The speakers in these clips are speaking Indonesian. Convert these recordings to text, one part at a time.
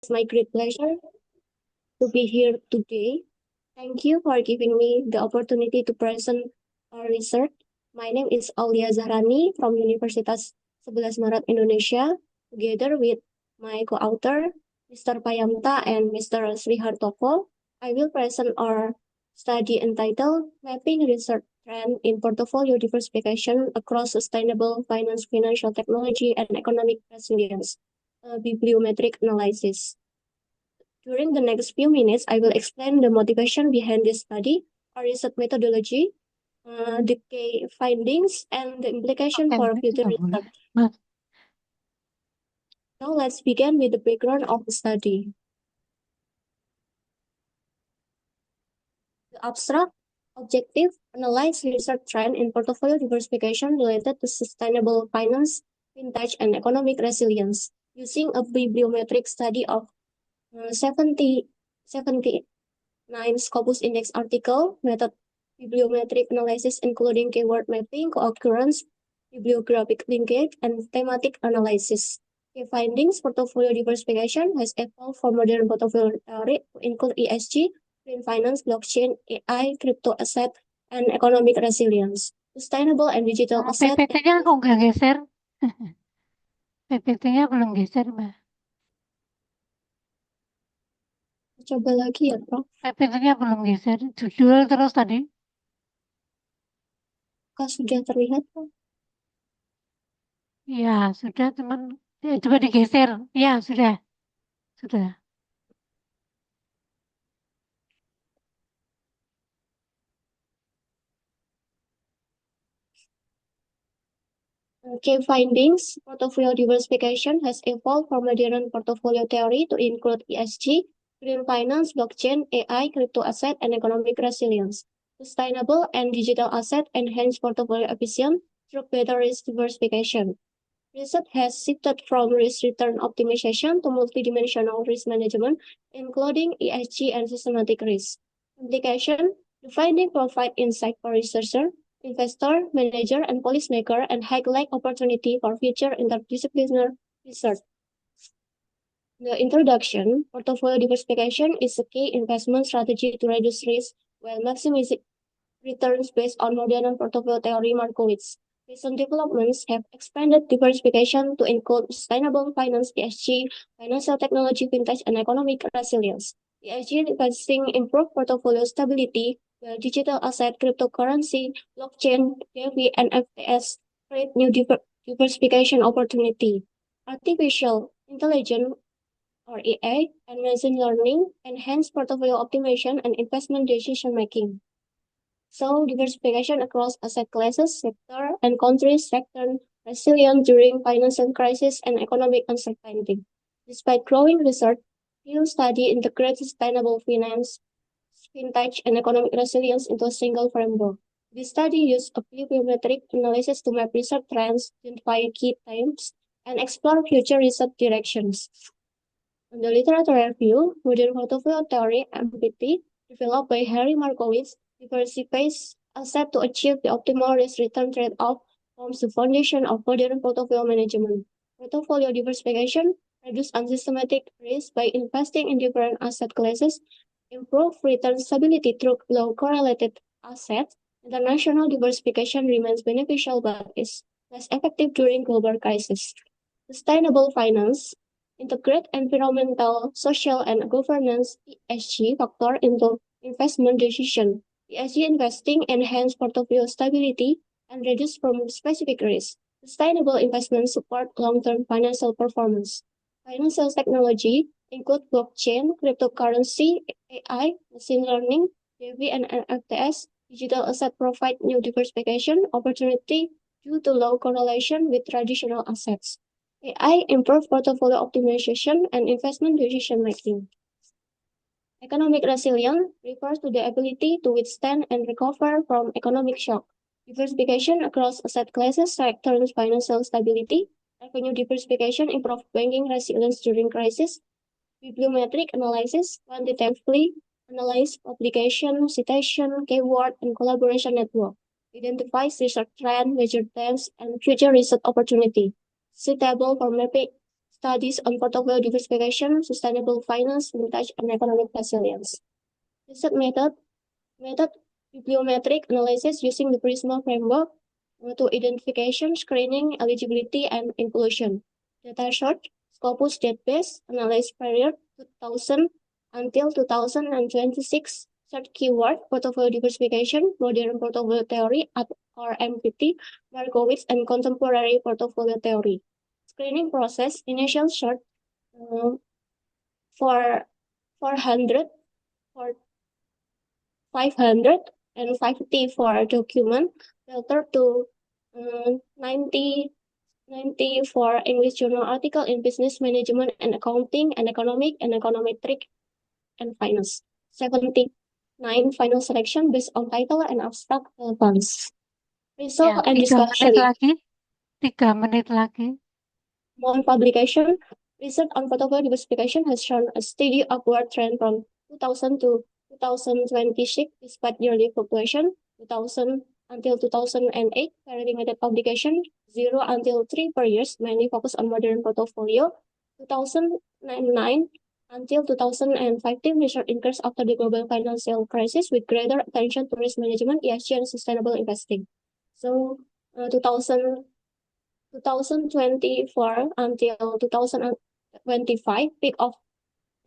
It's my great pleasure to be here today. Thank you for giving me the opportunity to present our research. My name is Aulia Zahrani from Universitas 11 Maret Indonesia, together with my co-author, Mr. Payamta and Mr. Srihartoko. I will present our study entitled Mapping Research Trend in Portfolio Diversification Across Sustainable Finance, Financial Technology, and Economic Resilience, a bibliometric analysis. During the next few minutes, I will explain the motivation behind this study, our research methodology, the key findings, and the implication for future research. Now let's begin with the background of the study. The abstract objective: analyze research trend in portfolio diversification related to sustainable finance, vintage, and economic resilience, using a bibliometric study of 79 Scopus Index article, method bibliometric analysis including keyword mapping, co-occurrence, bibliographic linkage, and thematic analysis. Key findings: portfolio diversification has evolved from modern portfolio theory to include ESG, green finance, blockchain, AI, crypto asset, and economic resilience. Sustainable and digital asset. PPT-nya kok nggak geser? PPT-nya belum geser, Mbak. Coba lagi ya, Prof. PPT-nya belum geser. Judul terus tadi. Apakah sudah terlihat, Prof? Ya, sudah, teman. Coba digeser. Ya, sudah. Sudah. Key findings: portfolio diversification has evolved from modern portfolio theory to include ESG, green finance, blockchain, AI, crypto asset, and economic resilience. Sustainable and digital asset enhance portfolio efficiency through better risk diversification. Research has shifted from risk return optimization to multidimensional risk management, including ESG and systematic risk. Implication: the finding provide insight for researcher, investor, manager, and policymaker, and highlight opportunity for future interdisciplinary research. The introduction: portfolio diversification is a key investment strategy to reduce risk while maximizing returns based on modern portfolio theory Markowitz. Recent developments have expanded diversification to include sustainable finance, ESG, financial technology, vintage, and economic resilience. ESG investing improve portfolio stability, while digital asset, cryptocurrency, blockchain, DeFi, and FTS create new diversification opportunity. Artificial intelligence or AI and machine learning enhance portfolio optimization and investment decision making. So diversification across asset classes, sector, and countries strengthen resilience during financial crisis and economic uncertainty. Despite growing research, new study integrates sustainable finance, vintage, and economic resilience into a single framework. This study used a bibliometric analysis to map research trends, identify key themes, and explore future research directions. In the literature review, modern portfolio theory (MPT), developed by Harry Markowitz, diversifies assets to achieve the optimal risk-return trade-off, forms the foundation of modern portfolio management. Portfolio diversification reduces unsystematic risk by investing in different asset classes, improve return stability through low correlated assets. International diversification remains beneficial but is less effective during global crisis. Sustainable finance integrate environmental, social, and governance (ESG) factor into investment decision. ESG investing enhance portfolio stability and reduce from specific risk. Sustainable investment support long-term financial performance. Financial technology include blockchain, cryptocurrency, AI, machine learning, DeFi, and NFTs. Digital asset provide new diversification opportunity due to low correlation with traditional assets. AI improve portfolio optimization and investment decision making. Economic resilience refers to the ability to withstand and recover from economic shock. Diversification across asset classes strengthens financial stability. Revenue diversification improves banking resilience during crisis. Bibliometric analysis quantitatively analyze publication, citation, keyword, and collaboration network. Identifies research trend, measure trends, and future research opportunity. Suitable for mapping studies on portfolio diversification, sustainable finance, vintage, and economic resilience. Research method bibliometric analysis using the PRISMA framework to identification, screening, eligibility, and inclusion. Data search, Scopus database, analyze period 2000 until 2026, search keyword, portfolio diversification, modern portfolio theory, or MPT, Markowitz, and contemporary portfolio theory. Screening process, initial search for 400, for 550 for document, filter to 90 for English journal article in business management and accounting and economic and econometric and finance. 79 final selection based on title and abstract relevance. Ya, Result and 3 menit discussion. lagi. 3 menit lagi. On publication, research on portfolio diversification has shown a steady upward trend from 2000 to 2026 despite yearly fluctuation. 2000 until 2008, very limited publication, 0 until 3 per year, mainly focused on modern portfolio. 2009 until 2015, research increased after the global financial crisis with greater attention to risk management, ESG, and sustainable investing. So, 2024 until 2025, peak of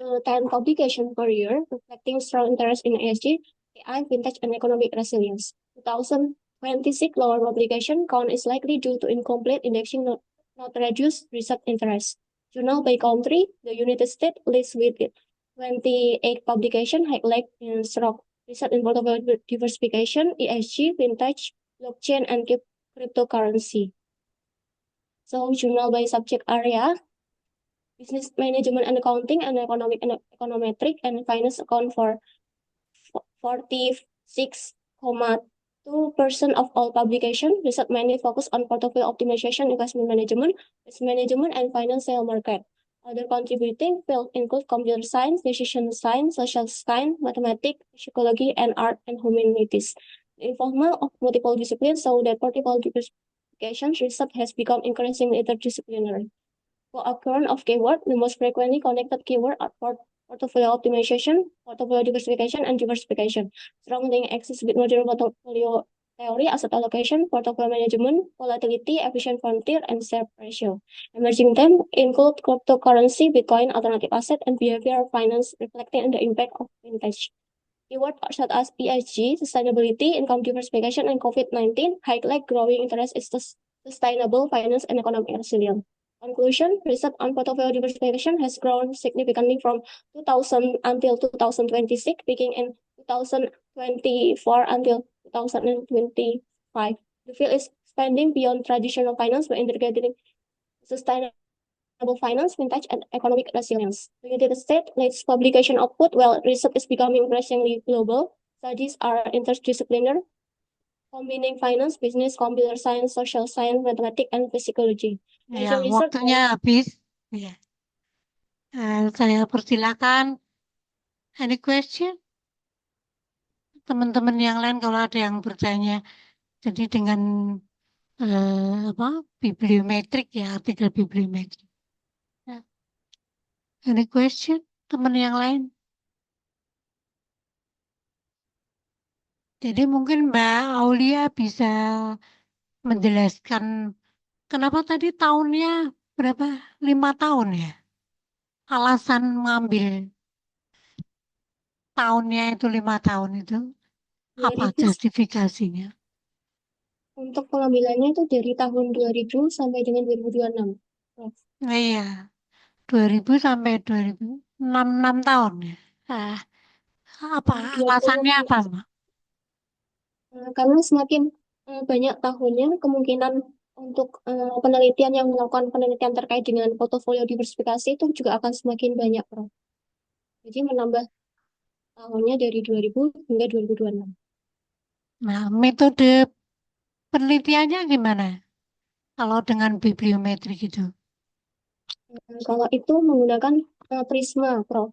10 publication per year, reflecting strong interest in ESG, AI, vintage, and economic resilience. 2026 lower publication count is likely due to incomplete indexing, not reduced research interest. Journal by country, the United States leads with 28 publication, highlight in strong research in portfolio diversification, ESG, vintage, blockchain, and cryptocurrency. So journal by subject area, business management and accounting and economic and econometric and finance account for 46.2% of all publication. Research mainly focus on portfolio optimization, investment management, risk management, and financial market. Other contributing fields include computer science, decision science, social science, mathematics, psychology, and art and humanities. The involvement of multiple disciplines so that portfolio diversification research has become increasingly interdisciplinary. For a kern of keyword, the most frequently connected keyword are portfolio optimization, portfolio diversification, and diversification. Strong link exists with modern portfolio theory, asset allocation, portfolio management, volatility, efficient frontier, and Sharpe ratio. Emerging themes include cryptocurrency, Bitcoin, alternative asset, and behavioral finance, reflecting the impact of vintage. Keywords such as ESG, sustainability, income diversification, and COVID-19 highlight growing interest in sustainable finance and economic resilience. Conclusion, research on portfolio diversification has grown significantly from 2000 until 2026, peaking in 2024 until 2025. The field is expanding beyond traditional finance by integrating sustainable finance, vintage, and economic resilience. The United States leads publication output, while research is becoming increasingly global. Studies are interdisciplinary, combining finance, business, computer science, social science, mathematics, and psychology. Ya, waktunya habis. Ya. Saya persilakan. Any question? Teman-teman yang lain kalau ada yang bertanya. Jadi dengan bibliometrik ya, artikel bibliometrik. Ya. Any question? Teman yang lain? Jadi mungkin Mbak Aulia bisa menjelaskan kenapa tadi tahunnya berapa? 5 tahun ya? Alasan mengambil tahunnya itu 5 tahun itu apa 2000 justifikasinya? untuk pengambilannya itu dari tahun 2000 sampai dengan 2026. Prof. Nah, iya, 2000 sampai 2006, 6 tahun ya. Ah, apa alasannya apa, Mbak? Karena semakin banyak tahunnya, kemungkinan untuk penelitian yang melakukan penelitian terkait dengan portofolio diversifikasi itu juga akan semakin banyak, Prof. Jadi menambah tahunnya dari 2000 hingga 2026. Nah, metode penelitiannya gimana? Kalau dengan bibliometrik itu? Kalau itu menggunakan Prisma, Prof.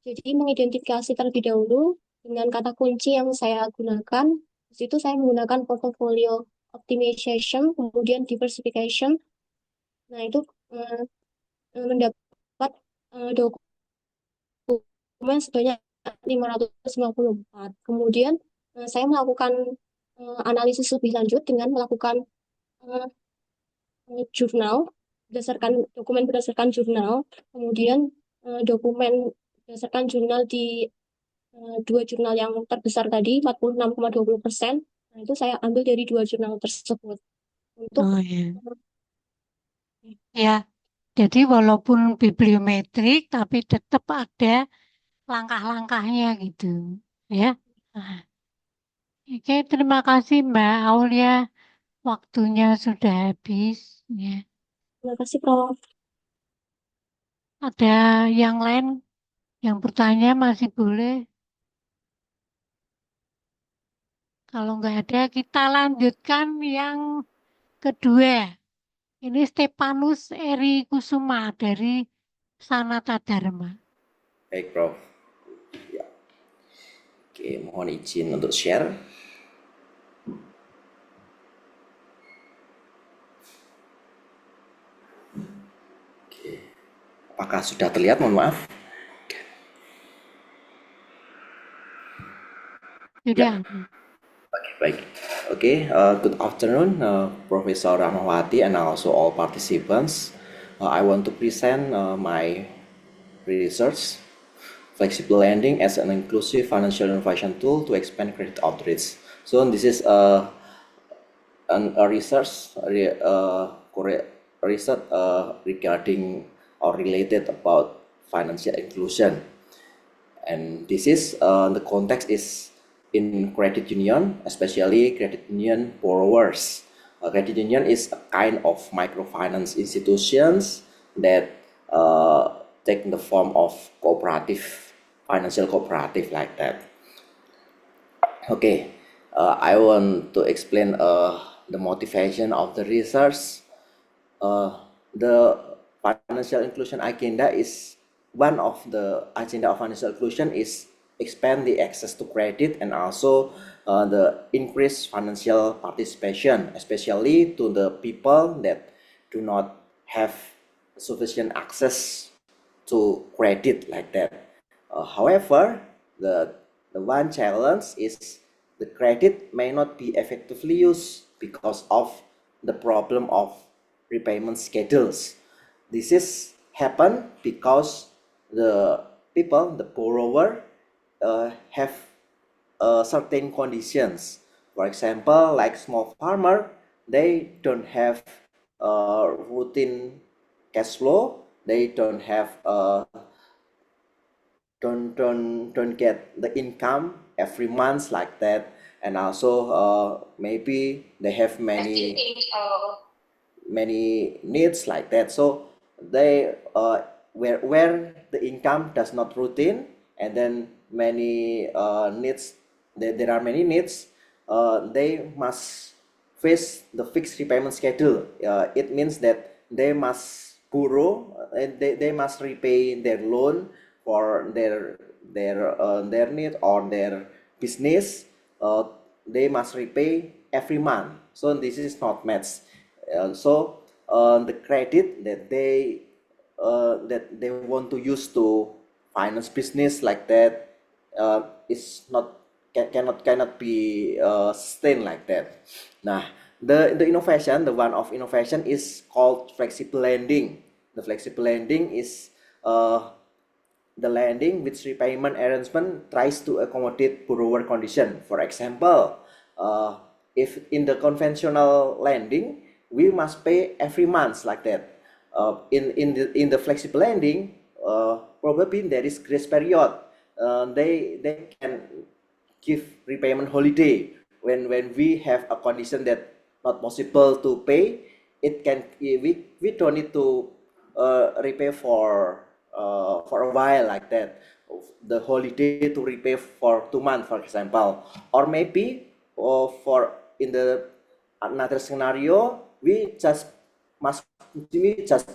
Jadi mengidentifikasi terlebih dahulu dengan kata kunci yang saya gunakan. Di situ saya menggunakan portfolio optimization, kemudian diversification. Nah, itu mendapat dokumen sebanyak 554. Kemudian saya melakukan analisis lebih lanjut dengan melakukan uh, jurnal berdasarkan jurnal, kemudian dokumen berdasarkan jurnal di dua jurnal yang terbesar tadi 46,20%. Nah, itu saya ambil dari dua jurnal tersebut untuk Oh ya. Ya, jadi walaupun bibliometrik tapi tetap ada langkah-langkahnya gitu. Ya. Nah, oke, terima kasih Mbak Aulia. Waktunya sudah habis. Ya. terima kasih Prof. Ada yang lain yang bertanya masih boleh. Kalau nggak ada, kita lanjutkan yang kedua. Ini Stepanus Eri Kusuma dari Sanata Dharma. Baik, Prof. Ya. Oke, mohon izin untuk share. Oke. Apakah sudah terlihat? Mohon maaf. Sudah. Ya. Baik. Okay, good afternoon, Professor Rahmawati and also all participants. I want to present my research, flexible lending as an inclusive financial innovation tool to expand credit outreach. So this is a research regarding or related about financial inclusion. And this is the context is in credit union, especially credit union borrowers. Credit union is a kind of microfinance institutions that take the form of cooperative, financial cooperative like that. Okay, I want to explain the motivation of the research. The financial inclusion agenda is one of the agenda of financial inclusion is expand the access to credit and also the increase financial participation, especially to the people that do not have sufficient access to credit like that. However, the one challenge is the credit may not be effectively used because of the problem of repayment schedules. This is happen because the people, the borrower, have certain conditions. For example, like small farmer, they don't have routine cash flow. They don't have don't get the income every month like that, and also maybe they have many needs like that. So they where the income does not routine, and then many needs, there are many needs, they must face the fixed repayment schedule. It means that they must borrow and they must repay their loan for their need or their business. They must repay every month, so this is not matched. So the credit that they want to use to finance business like that is not cannot be sustained like that. Nah, the innovation, the one of innovation is called flexible lending. The flexible lending is the lending which repayment arrangement tries to accommodate borrower condition. For example, if in the conventional lending we must pay every month like that. In the flexible lending, probably there is grace period. They can give repayment holiday when we have a condition that not possible to pay. It can we don't need to repay for a while like that. The holiday to repay for 2 months, for example, or maybe for in the another scenario we just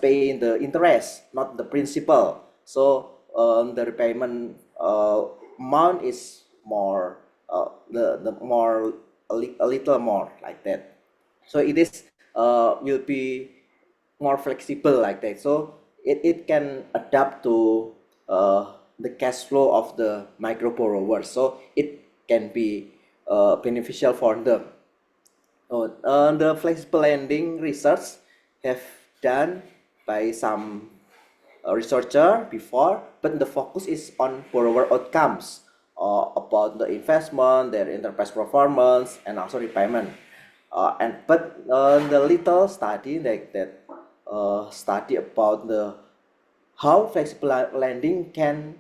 pay the interest, not the principal. So the repayment amount is more the more a little more like that. So it is will be more flexible like that. So it can adapt to the cash flow of the micro borrowers, so it can be beneficial for them. The flexible lending research have done by some researcher before, but the focus is on borrower outcomes, about the investment, their enterprise performance, and also repayment. The little study that study about the how flexible lending can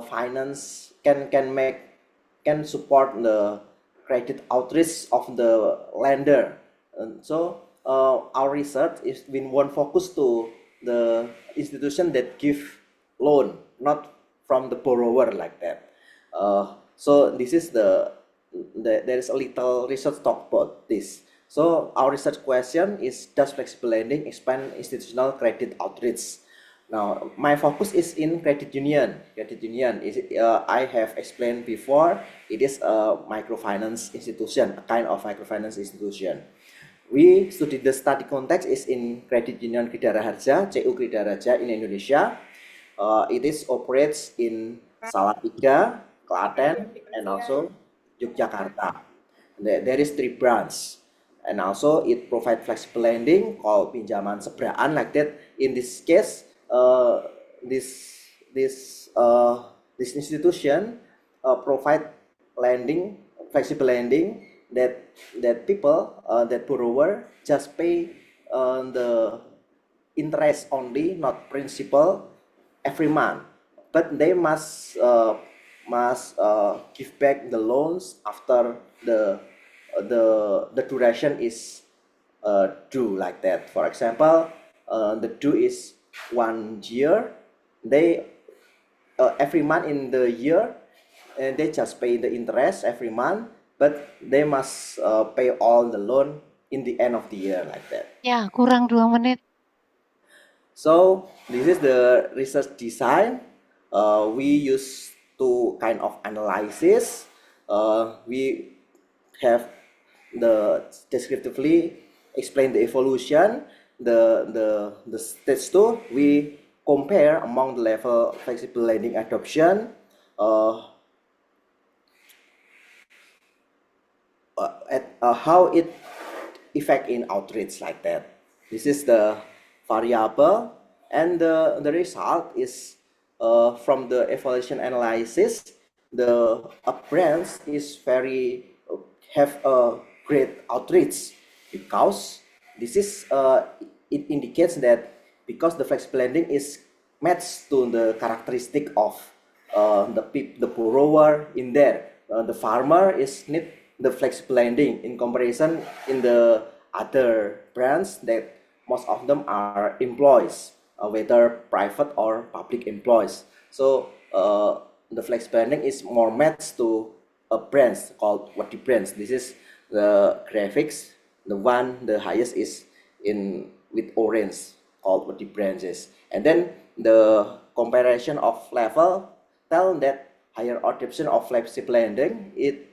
finance can support the credit outreach of the lender. And so our research is been one focus to the institution that give loan, not from the borrower like that. So this is there is a little research talk about this. So our research question is, does flexible lending expand institutional credit outreach? Now, my focus is in credit union. Credit union is I have explained before. It is a microfinance institution, a kind of microfinance institution. We study the study context is in Credit Union Kridara Harja, CU Kridara Harja in Indonesia. It is operates in Salatiga, Klaten, and also Yogyakarta. There is 3 branches, and also it provide flexible lending called pinjaman sebraan like that. In this case, this institution provide lending, flexible lending that people that borrower just pay the interest only, not principal, every month, but they must give back the loans after the duration is due like that. For example, the due is 1 year. They every month in the year, and they just pay the interest every month, but they must pay all the loan in the end of the year like that. Ya, kurang 2 menit. So this is the research design. We use 2 kind of analysis. We have the descriptively explain the evolution, the stage 2. We compare among the level flexible lending adoption, how it effect in outreach like that. This is the variable, and the result is from the evaluation analysis. The branch is very have a great outreach, because this is it indicates that because the flexible lending is matched to the characteristic of the borrower in there. The farmer is need the flexible lending in comparison in the other brands that most of them are employees, whether private or public employees. So the flexible lending is more matched to a brand called Wadi Brands. This is the graphics. The highest is in with orange, called Wadi Brands. And then the comparison of level tell that higher adoption of flexible lending, it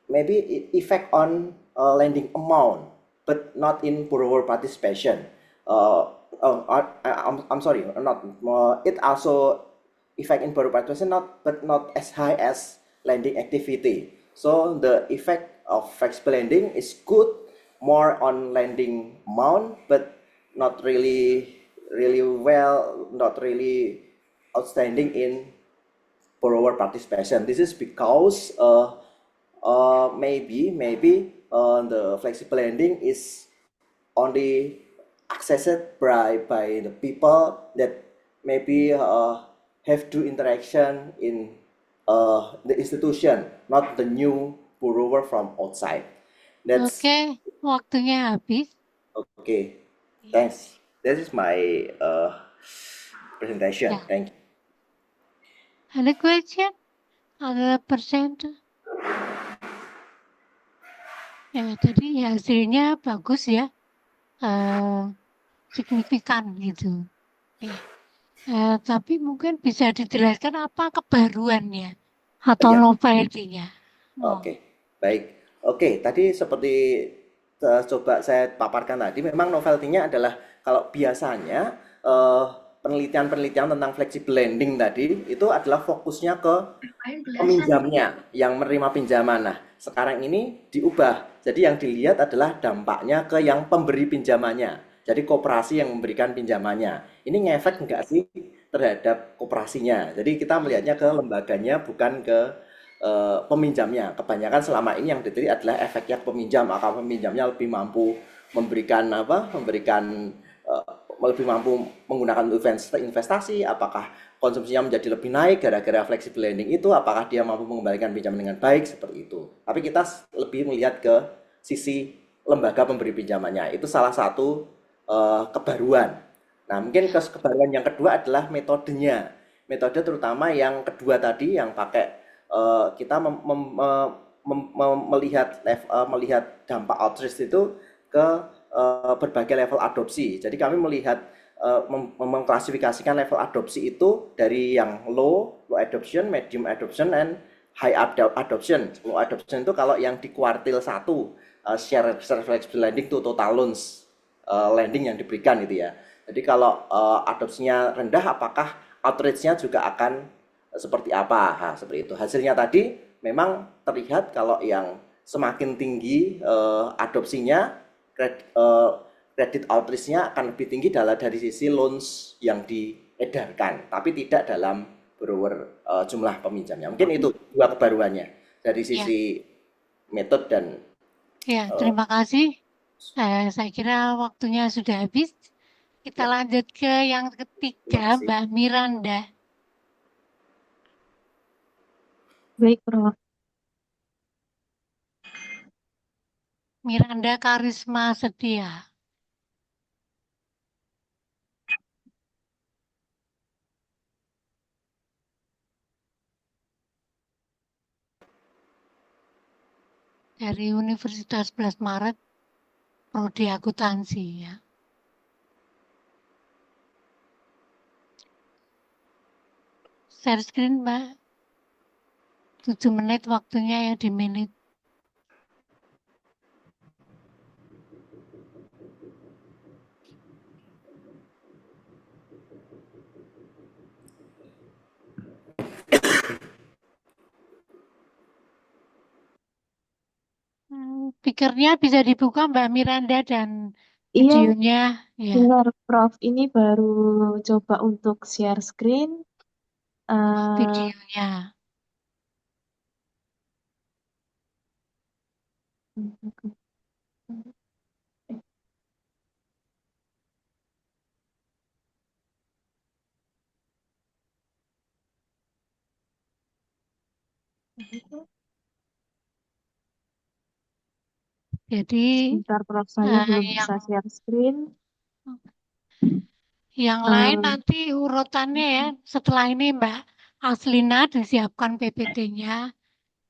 maybe it effect on lending amount, but not in borrower participation. I'm sorry, not it also effect in borrower participation, but not as high as lending activity. So the effect of flexible lending is good more on lending amount, but not really well, not really outstanding in borrower participation. This is because maybe the flexible lending is only accessed by the people that maybe have to interaction in the institution, not the new borrower from outside. That's Oke, waktunya habis. okay. Thanks. That is my presentation. Yeah. Thank you. Ada question? Ada percent? Ya, tadi hasilnya bagus ya. Signifikan gitu. Ya. Tapi mungkin bisa dijelaskan apa kebaruannya atau Ya. novelty-nya. Oke, baik. Oke, tadi seperti coba saya paparkan tadi, memang novelty-nya adalah kalau biasanya eh, penelitian-penelitian tentang flexible lending tadi itu adalah fokusnya ke peminjamnya yang menerima pinjaman. Nah, sekarang ini diubah. Jadi yang dilihat adalah dampaknya ke yang pemberi pinjamannya. Jadi koperasi yang memberikan pinjamannya. Ini ngefek enggak sih terhadap koperasinya? Jadi kita melihatnya ke lembaganya bukan ke peminjamnya. Kebanyakan selama ini yang dilihat adalah efeknya ke peminjam. Apakah peminjamnya lebih mampu memberikan apa? Memberikan eh, lebih mampu menggunakan investasi, apakah konsumsinya menjadi lebih naik gara-gara flexible lending itu, apakah dia mampu mengembalikan pinjaman dengan baik seperti itu. Tapi kita lebih melihat ke sisi lembaga pemberi pinjamannya. Itu salah satu kebaruan. Nah, mungkin kebaruan yang kedua adalah metodenya. Metode terutama yang kedua tadi yang pakai kita melihat dampak outreach itu ke berbagai level adopsi. Jadi kami melihat mengklasifikasikan level adopsi itu dari yang low adoption, medium adoption, and high adoption. Low adoption itu kalau yang di kuartil 1 share flexible lending to total loans lending yang diberikan itu ya. Jadi kalau adopsinya rendah, apakah outreach-nya juga akan seperti apa? Nah, seperti itu. Hasilnya tadi memang terlihat kalau yang semakin tinggi adopsinya, kredit outreach-nya akan lebih tinggi dari sisi loans yang diedarkan, tapi tidak dalam borrower jumlah peminjamnya. Mungkin itu dua kebaruannya dari Ya, sisi metode dan ya, terima kasih. Saya kira waktunya sudah habis. Kita ya, lanjut ke yang terima ketiga, kasih. Mbak Miranda. Baik, Prof. Miranda Karisma Setia. Dari Universitas 11 Maret, Prodi Akuntansi ya. Share screen, Mbak. 7 menit waktunya ya di menit. Speakernya bisa dibuka Mbak Miranda dan Iya, videonya ya. benar, Prof. Ini baru coba untuk share screen. Videonya. Jadi Sebentar, Prof. Saya belum yang bisa share screen. lain Eh, nanti urutannya ya. Setelah ini Mbak Aslina disiapkan PPT-nya,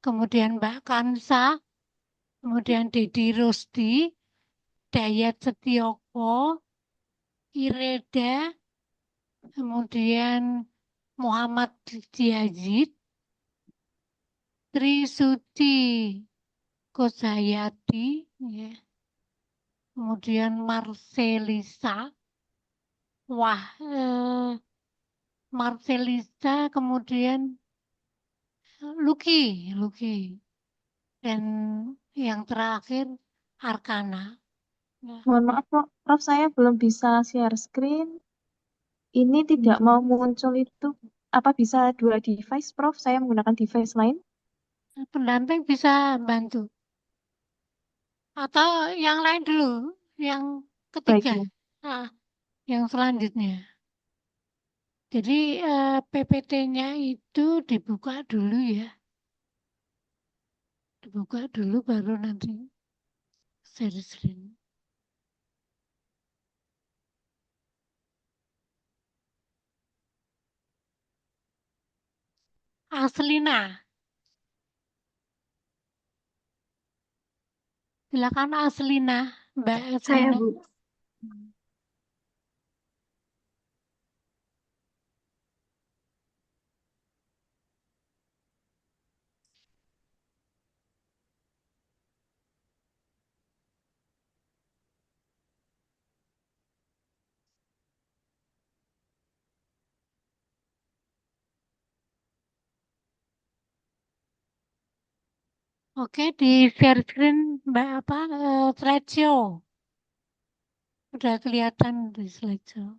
kemudian Mbak Kansa, kemudian Dedi Rusdi, Dayat Setioko, Ireda, kemudian Muhammad Yazid, Trisuci Kusayati, ya. Kemudian Marcelisa, wah, Marcelisa, kemudian Lucky, dan yang terakhir Arkana. Ya. mohon maaf, Prof. Saya belum bisa share screen. Ini tidak mau muncul itu. Apa bisa dua device, Prof? Saya menggunakan device lain. Pendamping bisa bantu. Atau yang lain dulu, yang Baik, ketiga, ya. nah, yang selanjutnya. Jadi PPT-nya itu dibuka dulu ya. Dibuka dulu baru nanti share screen. Aslina, silakan Aslina, Mbak Saya, Aslina. Bu. Oke, di share screen slideshow. Udah kelihatan di slideshow.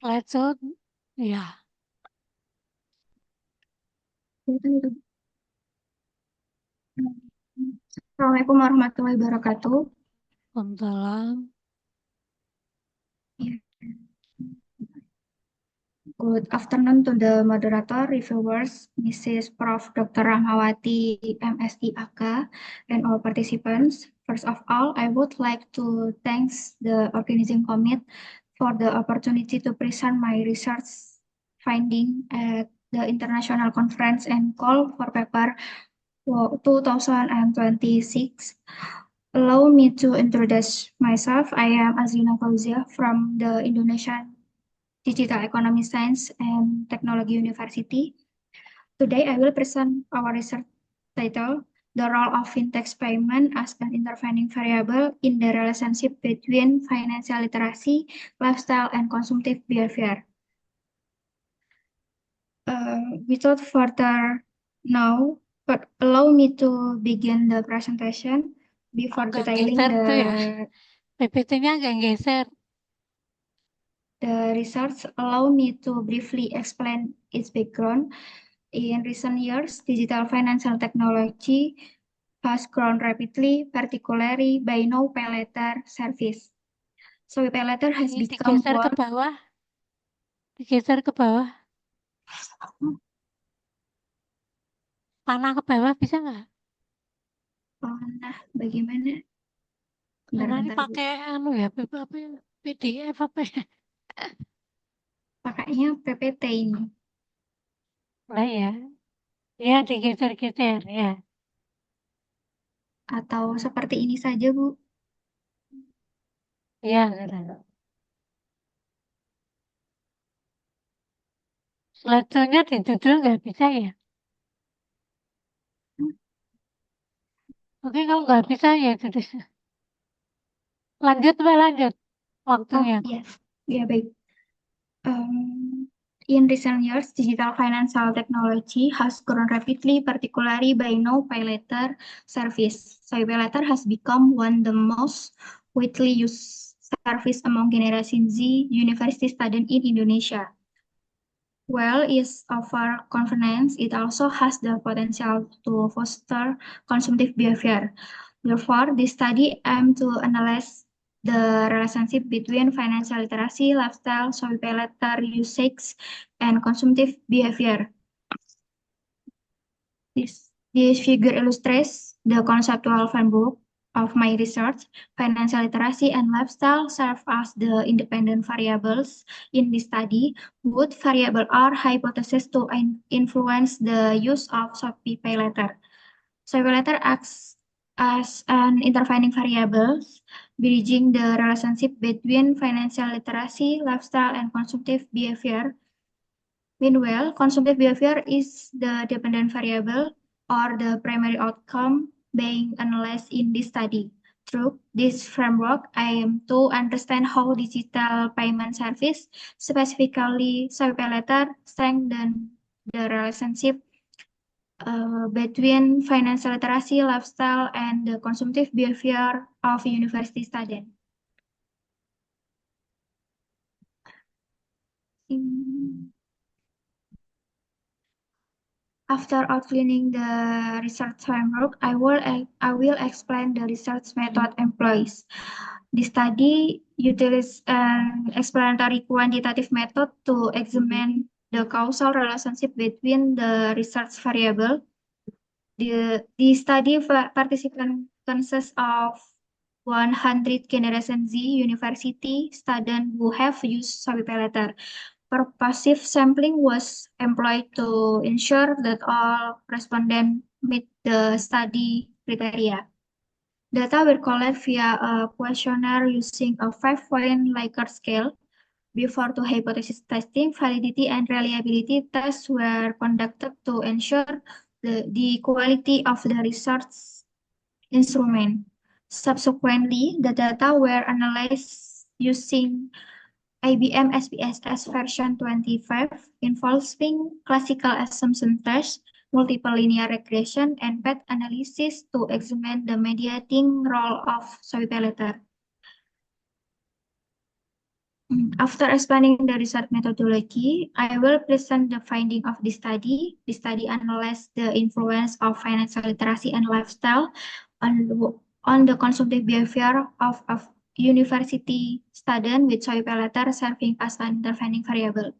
Slideshow, ya. Assalamualaikum warahmatullahi wabarakatuh. Waalaikumsalam. Ya. Good afternoon to the moderator, reviewers, Mrs. Prof. Dr. Rahmawati, MSI AK, and all participants. First of all, I would like to thank the organizing committee for the opportunity to present my research finding at the international conference and call for paper 2026. Allow me to introduce myself. I am Azrina Fauzia from the Indonesian Digital Economy Science and Technology University. Today, I will present our research title, The Role of Fintech Payment as an Intervening Variable in the Relationship Between Financial Literacy, Lifestyle, and Consumptive Behavior. Without further now, but allow me to begin the presentation before Agak detailing geser tuh ya. PPT-nya agak geser. the research. Allow me to briefly explain its background. In recent years, digital financial technology has grown rapidly, particularly by now pay later service. So pay later has Ini become digeser ke one. bawah. Digeser ke bawah. Panah ke bawah bisa nggak? Nah, bagaimana? Karena ini Bentar, Bu. pakai PDF apa ya? Pakainya PPT ini. Lah ya. Ya digeser-geser ya. Atau seperti ini saja, Bu. Ya, sudah. Slide-nya ditutup nggak bisa ya? Oke, kalau nggak bisa ya sudah. Lanjut, Mbak, lanjut. Waktunya. Yes. Ya, baik. In recent years, digital financial technology has grown rapidly, particularly by now pay later service. So pay later has become one of the most widely used service among Generation Z university students in Indonesia. While it's offer convenience, it also has the potential to foster consumptive behavior. Therefore, this study aims to analyze the relationship between financial literacy, lifestyle, so pay later usage, and consumptive behavior. This figure illustrates the conceptual framework of my research. Financial literacy and lifestyle serve as the independent variables in this study. Both variables are hypotheses to influence the use of Shopee Pay Later. Shopee Pay Later acts as an intervening variable, bridging the relationship between financial literacy, lifestyle, and consumptive behavior. Meanwhile, consumptive behavior is the dependent variable or the primary outcome being analyzed in this study. Through this framework, I aim to understand how digital payment service, specifically Shopee Pay Later, strengthen the relationship between financial literacy, lifestyle, and the consumptive behavior of university students. After outlining the research framework, I will explain the research method employees. The study utilizes an explanatory quantitative method to examine the causal relationship between the research variable. The study participant consists of 100 Generation Z university students who have used Shopee Pay Later. Purposive sampling was employed to ensure that all respondents meet the study criteria. Data were collected via a questionnaire using a 5-point Likert scale. Before to hypothesis testing, validity and reliability tests were conducted to ensure the quality of the research instrument. Subsequently, the data were analyzed using IBM SPSS version 25 involving classical assumption test, multiple linear regression, and path analysis to examine the mediating role of Soy-P letter. After explaining the research methodology, I will present the finding of this study. The study analyzed the influence of financial literacy and lifestyle on the consumptive behavior of university student with Soy-P letter serving as an intervening variable.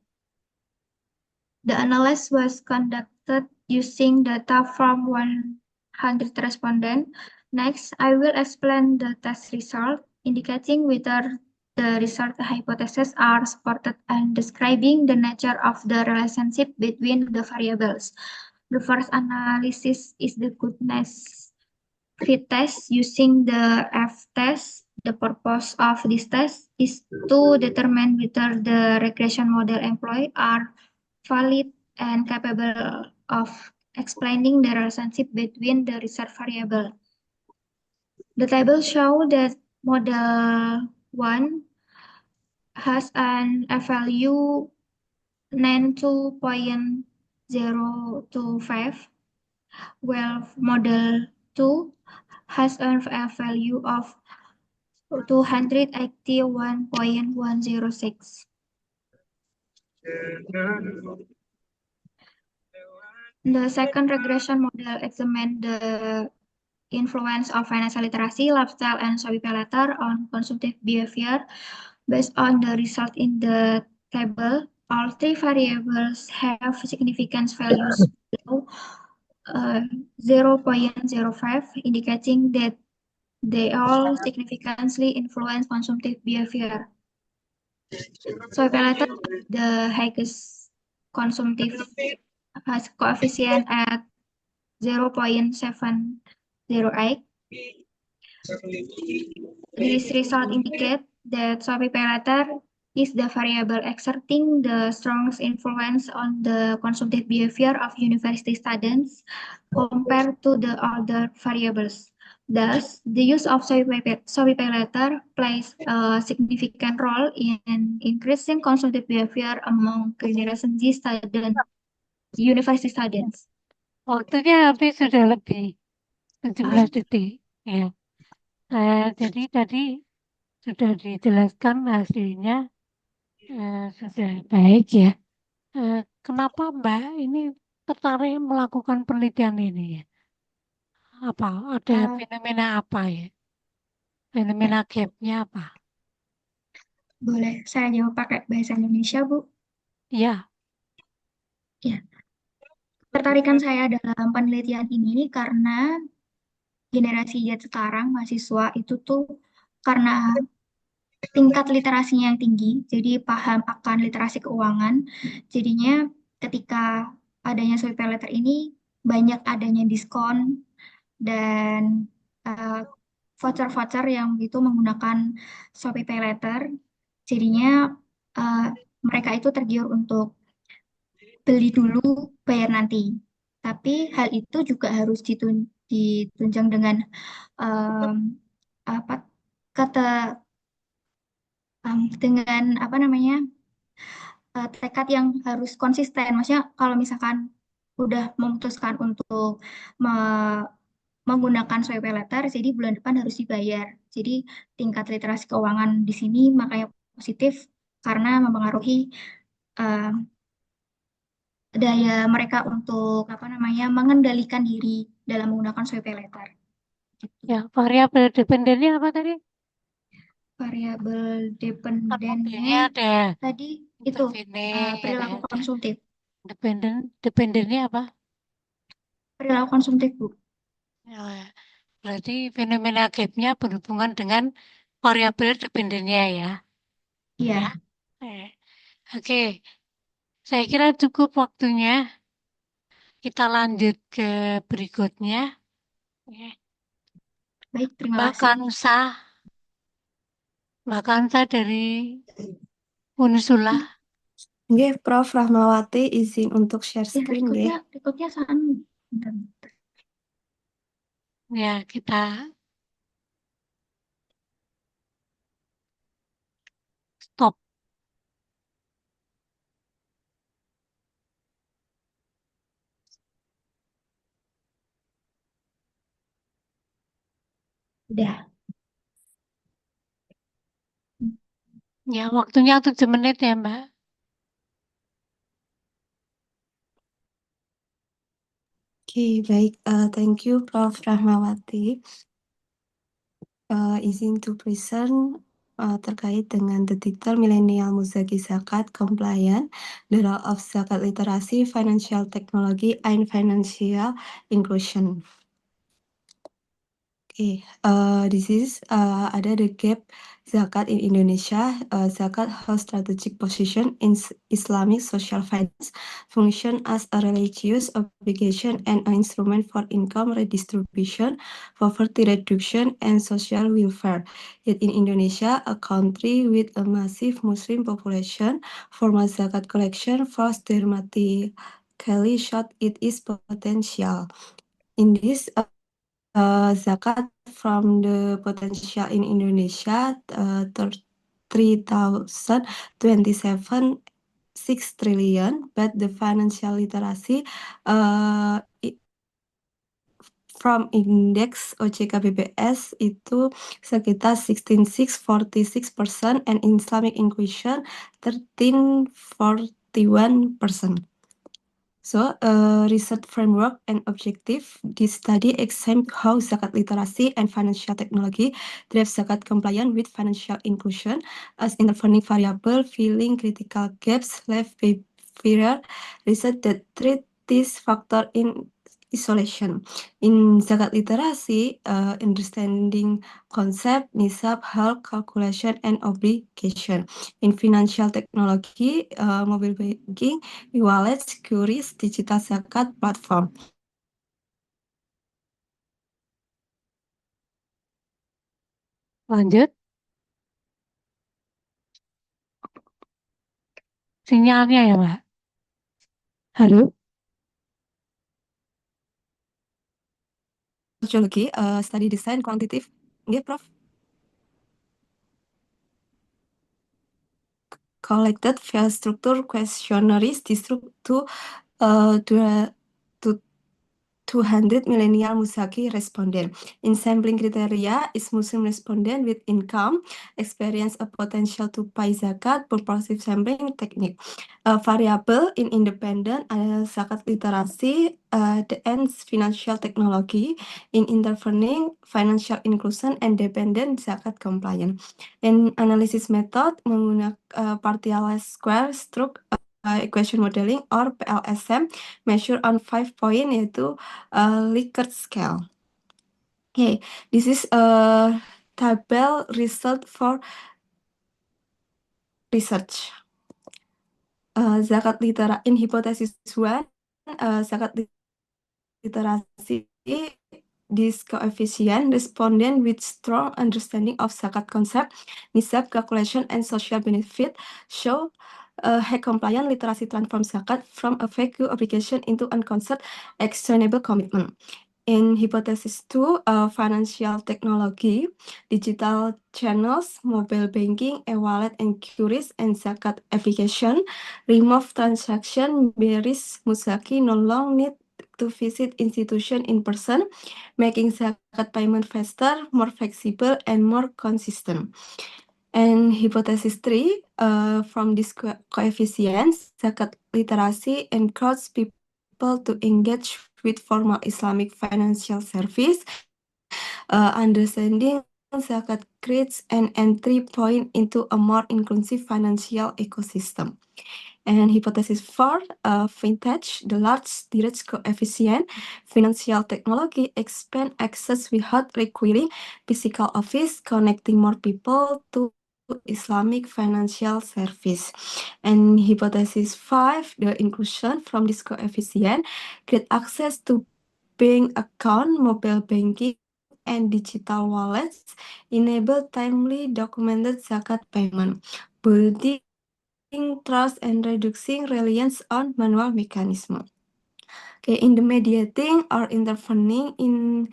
The analysis was conducted using data from 100 respondents. Next, I will explain the test result, indicating whether the research hypotheses are supported and describing the nature of the relationship between the variables. The first analysis is the goodness fit test using the F-test. The purpose of this test is to determine whether the regression model employed are valid and capable of explaining the relationship between the research variable. The table shows that model 1 has an F value 92.025, while model 2 has an F value of 281.106. The second regression model examined the influence of financial literacy, lifestyle, and Soy-P letter on consumptive behavior. Based on the result in the table, all three variables have significance values below 0.05, indicating that they all significantly influence consumptive behavior. Soy-P letter, the highest consumptive, has coefficient at 0.708. This result indicates that Soy-P letter is the variable exerting the strongest influence on the consumptive behavior of university students compared to the other variables. Thus, the use of Soy-P letter plays a significant role in increasing consumptive behavior among generation Z student, university students. Waktunya habis sudah lebih 17 detik. Ya. Jadi tadi sudah dijelaskan hasilnya sudah baik ya. Kenapa Mbak ini tertarik melakukan penelitian ini ya? Apa ada fenomena apa ya? Fenomena gapnya apa? Boleh saya jawab pakai bahasa Indonesia, Bu? Iya. Ya. Ketertarikan saya dalam penelitian ini karena generasi Z sekarang mahasiswa itu tuh karena tingkat literasinya yang tinggi, jadi paham akan literasi keuangan. Jadinya ketika adanya Soy-P letter ini banyak adanya diskon dan voucher-voucher yang itu menggunakan Soy-P letter. Jadinya mereka itu tergiur untuk beli dulu, bayar nanti. Tapi hal itu juga harus ditunjang dengan apa dengan apa namanya tekad yang harus konsisten. Maksudnya kalau misalkan udah memutuskan untuk menggunakan Soy-P letter, jadi bulan depan harus dibayar. Jadi tingkat literasi keuangan di sini makanya positif karena mempengaruhi daya mereka untuk apa namanya mengendalikan diri dalam menggunakan Soy-P letter. Ya, variabel dependennya apa tadi? Variabel Modelnya dependennya ada tadi itu ini, perilaku ada konsumtif. dependennya apa? Perilaku konsumtif, Bu. Ya, berarti fenomena gapnya berhubungan dengan variabel dependennya ya. Iya. Oke, saya kira cukup waktunya. Kita lanjut ke berikutnya. Baik, terima Mbak kasih. Kansa dari Unisula. Nggih, Prof. Rahmawati izin untuk share Ya, screen nggih. berikutnya saan. Ya, kita stop. Udah. Ya, waktunya 7 menit ya, Mbak. Oke, baik. Thank you, Prof. Rahmawati. Izin to present terkait dengan the title Millennial Muzaki Zakat Compliant, the role of zakat literasi, financial technology, and financial inclusion. Okay, this is ada the gap zakat in Indonesia. Zakat has strategic position in Islamic social finance, function as a religious obligation and an instrument for income redistribution, poverty reduction, and social welfare. Yet in Indonesia, a country with a massive Muslim population, formal zakat collection falls dramatically short it is potential. In this zakat from the potential in Indonesia, 3,027 6 trillion, but the financial literacy from index OJK BPS itu sekitar 16,646% and Islamic inclusion 13,41%. So, research framework and objective. This study examined how zakat literacy and financial technology drive zakat compliant with financial inclusion as intervening variable, filling critical gaps left by prior research that treat this factor in isolation. In zakat literacy, understanding concept, nisab, help, calculation, and obligation. In financial technology, mobile banking, e-wallets, QRIS, digital zakat platform. Lanjut. Sinyalnya ya, Mbak. Halo? Sociology, study design, quantitative. Yeah, Prof. Collected via structure questionnaires distributed to 200 millennial Musaki respondent. In sampling criteria is Muslim respondent with income, experience a potential to pay zakat, purposive sampling technique. Variable in independent zakat literasi, the ends financial technology, in intervening financial inclusion and dependent zakat compliant. In analysis method menggunakan partialized square stroke equation modeling or PLSM measure on 5 point yaitu Likert scale. Okay, this is a table result for research. Zakat in hypothesis 1, zakat literasi, this coefficient respondent with strong understanding of zakat concept, nisab calculation, and social benefit show high compliant literacy transform zakat from a vague obligation into unconcerned actionable commitment. In hypothesis 2, financial technology, digital channels, mobile banking, e-wallet, and QRIS, and zakat application remove transaction barriers. Musaki no longer need to visit institution in person, making zakat payment faster, more flexible, and more consistent. And hypothesis 3, from this coefficients, zakat literacy encourages people to engage with formal Islamic financial service. Understanding zakat creates an entry point into a more inclusive financial ecosystem. And hypothesis 4, vintage, the large direct coefficient, financial technology expand access without requiring physical office, connecting more people to Islamic financial service. And hypothesis 5, the inclusion from this coefficient, create access to bank account, mobile banking, and digital wallets, enable timely documented zakat payment, building trust and reducing reliance on manual mechanism. Okay, in the mediating or intervening in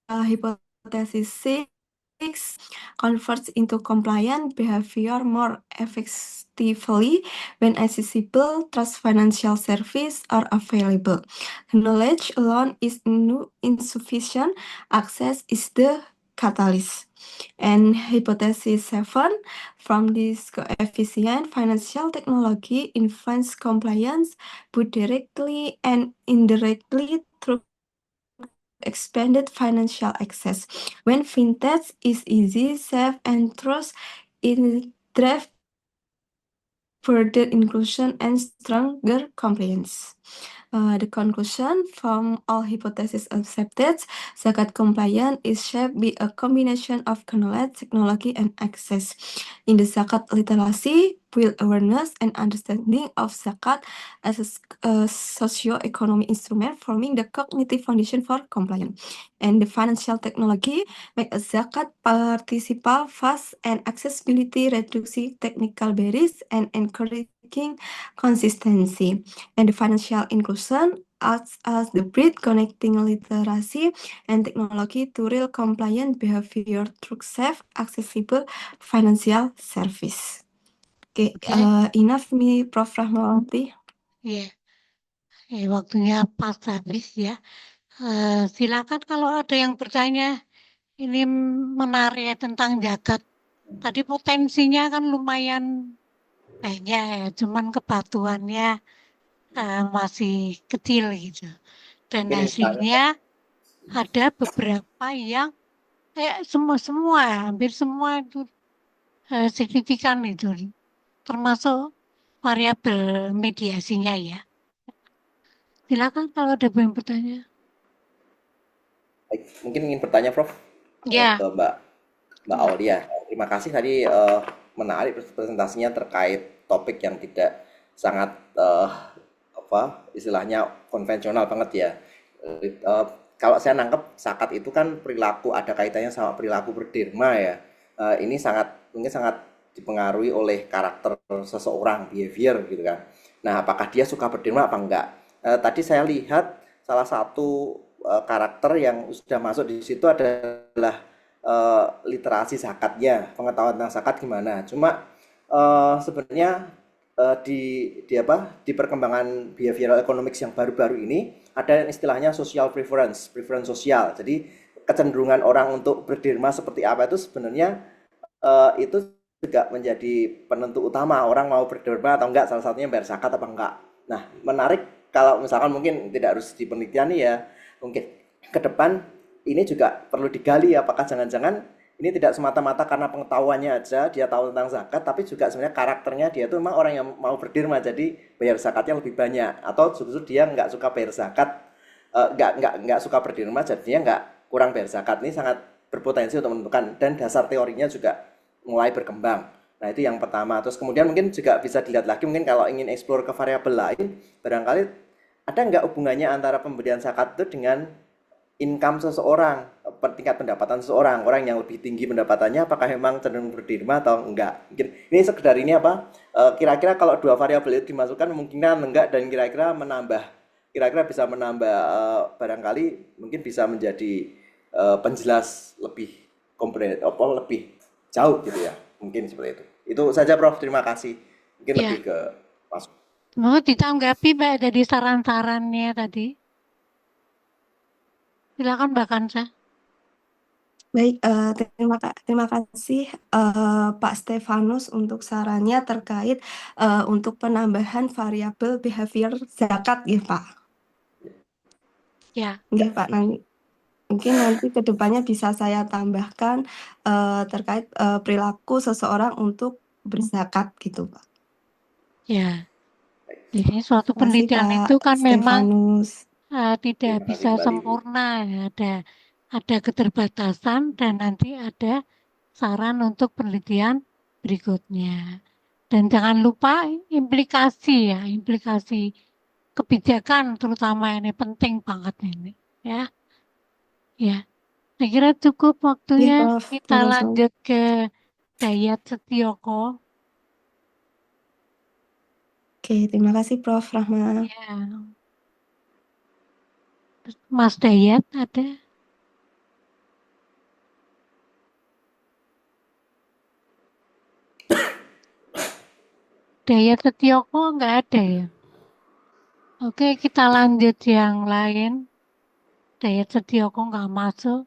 hypothesis 6 converts into compliant behavior more effectively when accessible trust financial service are available. Knowledge alone is insufficient. Access is the catalyst. And hypothesis 7, from this coefficient, financial technology influence compliance both directly and indirectly through expanded financial access. When fintech is easy, safe, and trust, it drives further inclusion and stronger compliance. The conclusion from all hypotheses accepted, zakat compliance is shaped by a combination of knowledge, technology, and access. In the zakat literacy, build awareness and understanding of zakat as a socio-economic instrument forming the cognitive foundation for compliance. And the financial technology make a zakat participable, fast, and accessibility, reducing technical barriers and encouraging consistency. And the financial inclusion acts as the bridge connecting literacy and technology to real compliant behavior through safe, accessible financial service. Okay, Oke, enough me, Prof. Rahmawati. ya, waktunya pas habis ya. Silakan kalau ada yang bertanya, ini menarik ya tentang zakat. Tadi potensinya kan lumayan banyak ya, cuman kepatuhannya masih kecil gitu. Dan Mungkin misalnya hasilnya ada beberapa yang kayak semua, hampir semua itu signifikan itu, termasuk variabel mediasinya ya. Silakan kalau ada yang bertanya. baik, mungkin ingin bertanya Prof Ya, ke Mbak Aulia. Terima kasih tadi menarik presentasinya terkait topik yang tidak sangat istilahnya konvensional banget ya. Kalau saya nangkep zakat itu kan perilaku, ada kaitannya sama perilaku berderma ya. Ini mungkin sangat dipengaruhi oleh karakter seseorang, behavior gitu kan. Nah, apakah dia suka berderma apa enggak? Tadi saya lihat salah satu karakter yang sudah masuk di situ adalah literasi zakatnya, pengetahuan tentang zakat gimana. Cuma sebenarnya di perkembangan behavioral economics yang baru-baru ini ada istilahnya social preference sosial. Jadi kecenderungan orang untuk berderma seperti apa itu sebenarnya itu juga menjadi penentu utama orang mau berderma atau enggak, salah satunya bayar zakat apa enggak. Nah, menarik kalau misalkan mungkin tidak harus di penelitian nih ya, mungkin ke depan ini juga perlu digali apakah jangan-jangan ini tidak semata-mata karena pengetahuannya aja dia tahu tentang zakat, tapi juga sebenarnya karakternya dia itu memang orang yang mau berderma, jadi bayar zakatnya lebih banyak, atau justru dia nggak suka bayar zakat, nggak suka berderma, jadinya nggak kurang bayar zakat. Ini sangat berpotensi untuk menentukan, dan dasar teorinya juga mulai berkembang. Nah, itu yang pertama. Terus kemudian mungkin juga bisa dilihat lagi, mungkin kalau ingin explore ke variabel lain, barangkali ada nggak hubungannya antara pemberian zakat itu dengan income seseorang, tingkat pendapatan seseorang. Orang yang lebih tinggi pendapatannya apakah memang cenderung berderma atau enggak. Mungkin ini sekedar ini kira-kira kalau dua variabel itu dimasukkan mungkinan enggak, dan kira-kira bisa menambah barangkali mungkin bisa menjadi penjelas lebih komprehensif, lebih jauh gitu ya. Mungkin seperti itu. Itu saja Prof, terima kasih. Mungkin ya. lebih ke masuk. Mau ditanggapi Mbak dari saran-sarannya tadi? Silakan Mbak Kansa. Baik, terima kasih Pak Stefanus untuk sarannya terkait untuk penambahan variabel behavior zakat ya Pak. Ya. Enggak Pak, mungkin nanti kedepannya bisa saya tambahkan terkait perilaku seseorang untuk berzakat gitu Pak. Ya. Jadi suatu Terima kasih, penelitian Pak itu kan memang Stefanus. tidak Terima kasih bisa Mbak Livi. sempurna ya. Ada keterbatasan dan nanti ada saran untuk penelitian berikutnya. Dan jangan lupa implikasi kebijakan terutama ini penting banget ini ya. Ya. Saya kira cukup waktunya. Prof. Kita lanjut ke Dayat Setioko. Oke, terima kasih Prof. Rahma. Ya. Mas Dayat ada? Dayat Setioko nggak ada ya? Oke, kita lanjut yang lain. Dayat Setioko nggak masuk.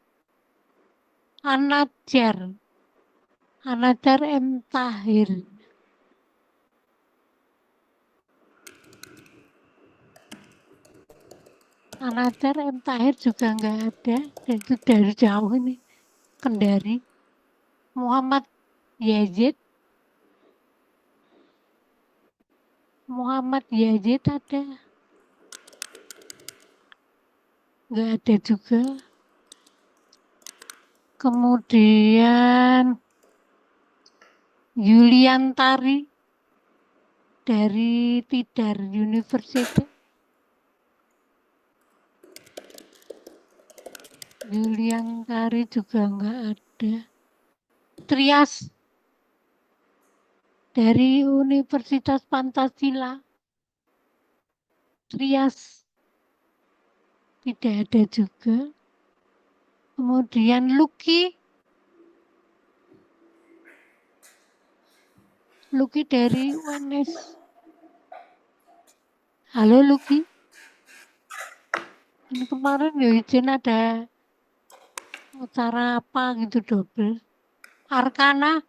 Anajar M. Tahir. Anajar M. Tahir juga nggak ada. Itu dari jauh ini. Kendari. Muhammad Yazid ada? Nggak ada juga. Kemudian Yuliantari dari Tidar University. Yuliantari juga nggak ada. Trias dari Universitas Pancasila. Trias tidak ada juga. Kemudian Luki dari UNS. Halo Luki. Ini kemarin ya izin ada acara apa gitu double. Arkana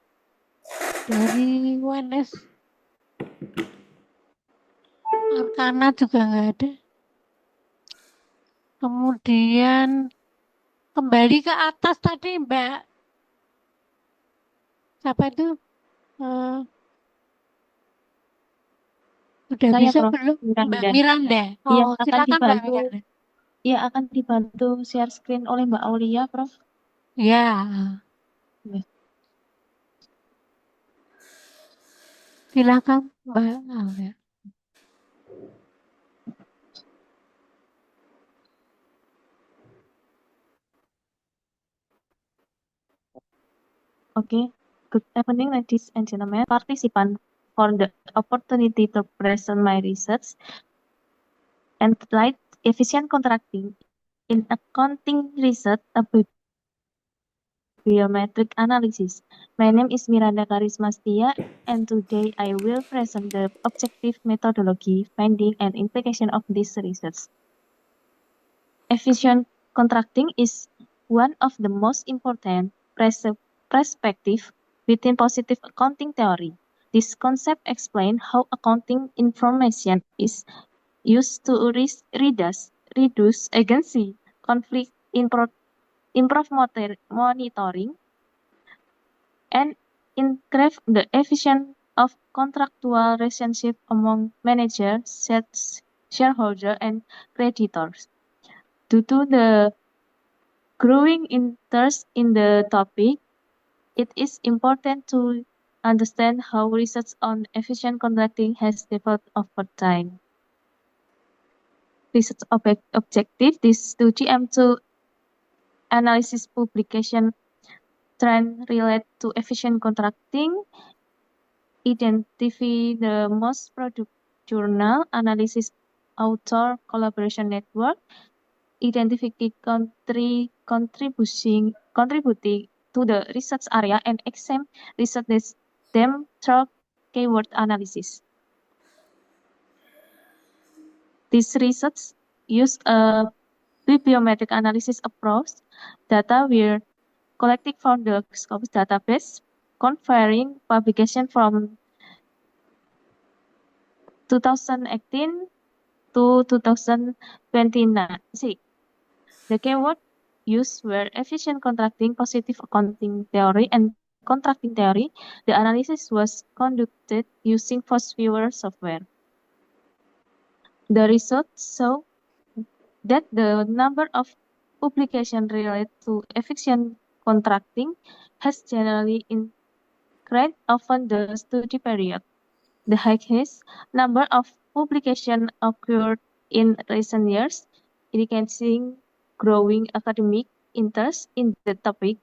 dari UNS. Arkana juga nggak ada. Kemudian kembali ke atas tadi Mbak. Siapa itu? Udah Saya, bisa Prof. belum? Mbak Miranda. Miranda. Iya, Oh, akan silakan Mbak dibantu. Miranda. Ya, akan dibantu share screen oleh Mbak Aulia, Prof. Ya. Ya. Silakan Mbak Aulia. Okay. Good evening, ladies and gentlemen. Participant for the opportunity to present my research and light efficient contracting in accounting research about biometric analysis. My name is Miranda Karisma Setia, and today I will present the objective methodology, finding, and implication of this research. Efficient contracting is one of the most important perspectives within positive accounting theory. This concept explains how accounting information is used to reduce agency conflict, improve monitoring, and increase the efficiency of contractual relationship among managers, shareholders, and creditors. Due to the growing interest in the topic, it is important to understand how research on efficient contracting has developed over time. Research objective: this study aims to analyze publication trend related to efficient contracting, identify the most product journal, analysis author collaboration network, identify country contributing to the research area, and examine research them through keyword analysis. This research used a bibliometric analysis approach. Data were collected from the Scopus database, comparing publication from 2018 to 2029. The keyword used were efficient contracting, positive accounting theory, and contracting theory. The analysis was conducted using FastViewer software. The results show that the number of publications related to efficient contracting has generally increased over the study period. The highest number of publications occurred in recent years, indicating growing academic interest in the topic.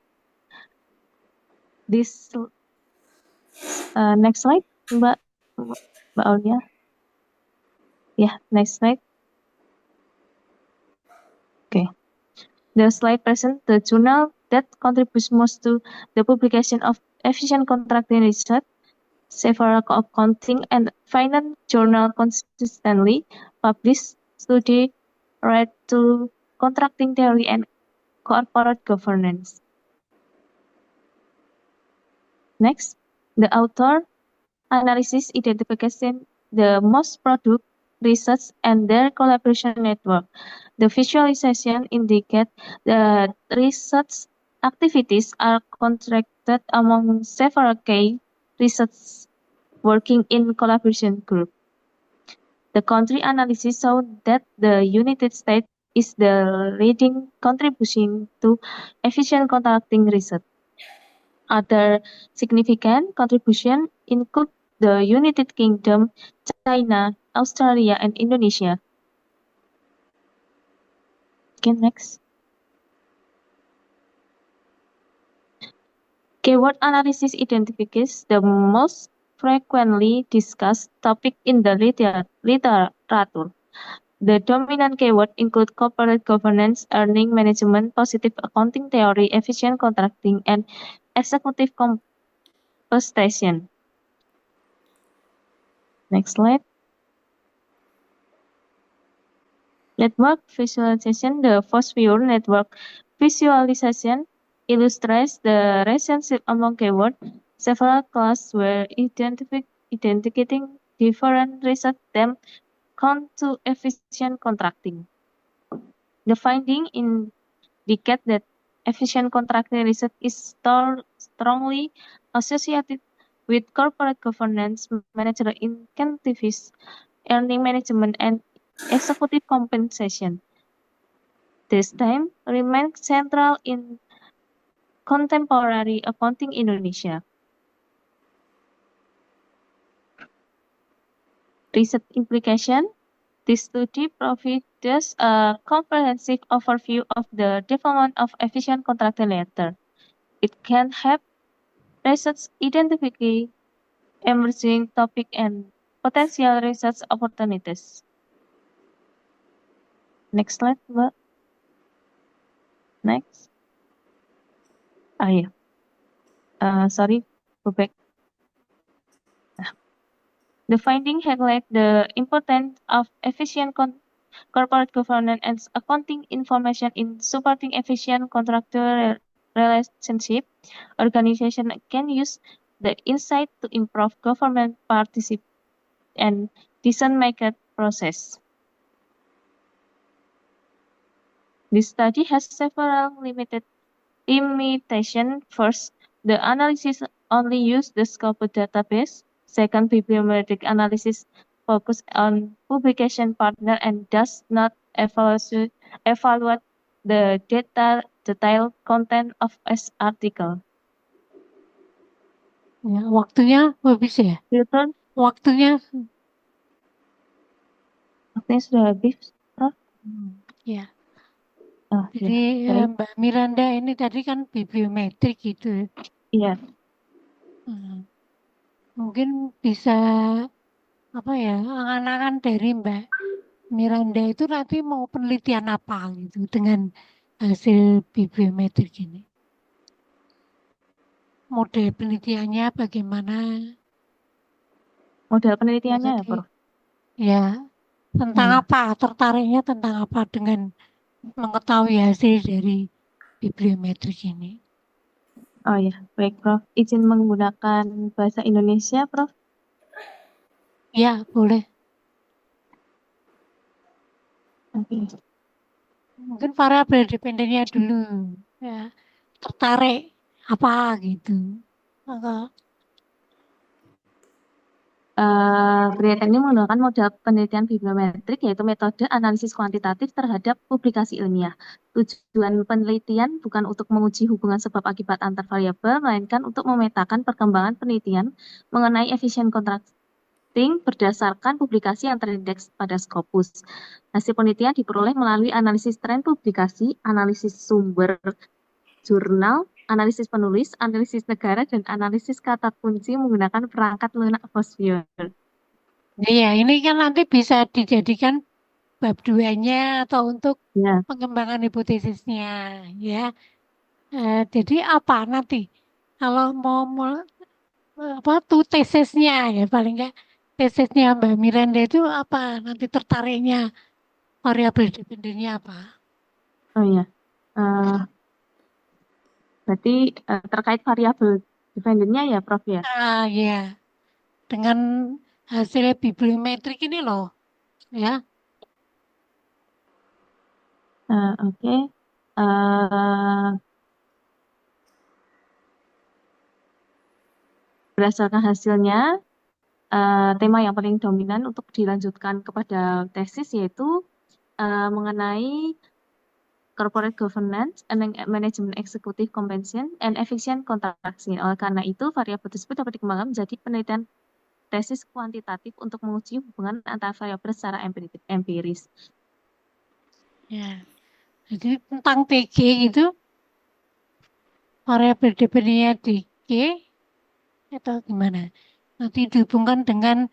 This next slide, Mbak Aulia. Yeah, next slide. Okay. The slide presents the journal that contributes most to the publication of efficient contracting research. Several accounting and finance journals consistently publish studies related to contracting theory and corporate governance. Next, the author analysis identification the most product research and their collaboration network. The visualization indicate the research activities are contracted among several key research working in collaboration group. The country analysis showed that the United States is the leading contribution to efficient contracting research. Other significant contributions include the United Kingdom, China, Australia, and Indonesia. Okay, next. Keyword analysis identifies the most frequently discussed topic in the literature. The dominant keywords include corporate governance, earning management, positive accounting theory, efficient contracting, and executive compensation. Next slide. Network visualization. The first view network visualization illustrates the relationship among keywords. Several classes were identifying different research themes come to efficient contracting. The finding indicate that efficient contracting research is strongly associated with corporate governance, managerial incentives, earning management, and executive compensation. This theme remains central in contemporary accounting Indonesia. Research implication. This study provides a comprehensive overview of the development of efficient contracting letter. It can help research identify emerging topic and potential research opportunities. Next slide, Mbak. Next. Sorry, go back. The finding highlight the importance of efficient corporate governance and accounting information in supporting efficient contractual relationship. Organization can use the insight to improve government participation and decision-making process. This study has several limitations. First, the analysis only used the Scopus database. Second, bibliometric analysis focus on publication partner and does not evaluate the detailed content of S article. Ya, waktunya habis ya? Filter, Waktunya waktunya sudah habis, Prof. ya. Oh, Jadi ya, Mbak Miranda ini tadi kan bibliometrik gitu. iya. Mungkin bisa apa ya, angan-angan dari Mbak Miranda itu nanti mau penelitian apa gitu dengan hasil bibliometrik ini. Model penelitiannya bagaimana? Model penelitiannya ya, Jadi, Prof. ya, tentang apa? Tertariknya tentang apa dengan mengetahui hasil dari bibliometrik ini? Oh ya, baik Prof. Izin menggunakan bahasa Indonesia, Prof. Ya, boleh. Oke. Mungkin variabel dependennya dulu. Ya, tertarik apa gitu. Maka Penelitian ini menggunakan model penelitian bibliometrik, yaitu metode analisis kuantitatif terhadap publikasi ilmiah. Tujuan penelitian bukan untuk menguji hubungan sebab akibat antar variabel, melainkan untuk memetakan perkembangan penelitian mengenai efisien contracting berdasarkan publikasi yang terindeks pada Scopus. Hasil penelitian diperoleh melalui analisis tren publikasi, analisis sumber jurnal, analisis penulis, analisis negara, dan analisis kata kunci menggunakan perangkat lunak Fosbury. Iya, ini kan nanti bisa dijadikan bab 2-nya atau untuk Ya, pengembangan hipotesisnya ya. Jadi apa nanti kalau mau apa tuh tesisnya ya paling enggak tesisnya Mbak Miranda itu apa nanti tertariknya variabel dependennya apa? oh ya. Berarti terkait variabel dependennya ya, Prof ya. Ya dengan hasil bibliometrik ini loh ya. Oke. Berdasarkan hasilnya, tema yang paling dominan untuk dilanjutkan kepada tesis yaitu mengenai corporate governance and management executive compensation and efficient contracting. Oleh karena itu, variabel tersebut dapat dikembangkan menjadi penelitian tesis kuantitatif untuk menguji hubungan antara variabel secara empiris. Ya. Jadi tentang TG itu variabel dependennya TG atau gimana? Nanti dihubungkan dengan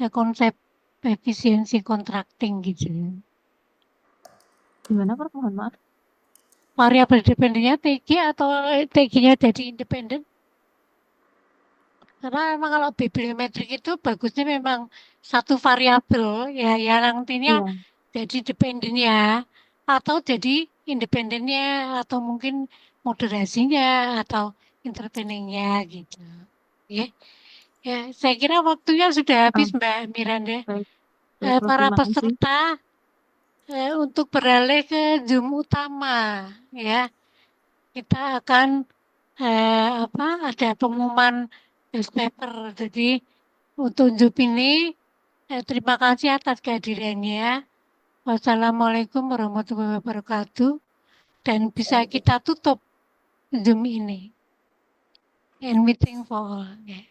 konsep efisiensi contracting gitu. Gimana, Prof? Mohon maaf. Variabel dependennya TG atau TG-nya jadi independen? Karena memang kalau bibliometrik itu bagusnya memang satu variabel ya yang nantinya Iya. jadi dependennya atau jadi independennya atau mungkin moderasinya atau interveningnya gitu. Ya. Ya, saya kira waktunya sudah habis Mbak Miranda. Baik, baik, Prof. Para Terima kasih. peserta untuk beralih ke Zoom utama ya. Kita akan ada pengumuman newspaper. Jadi untuk Zoom ini terima kasih atas kehadirannya. Wassalamualaikum warahmatullahi wabarakatuh. Dan bisa kita tutup Zoom ini. And meeting for all. Yeah.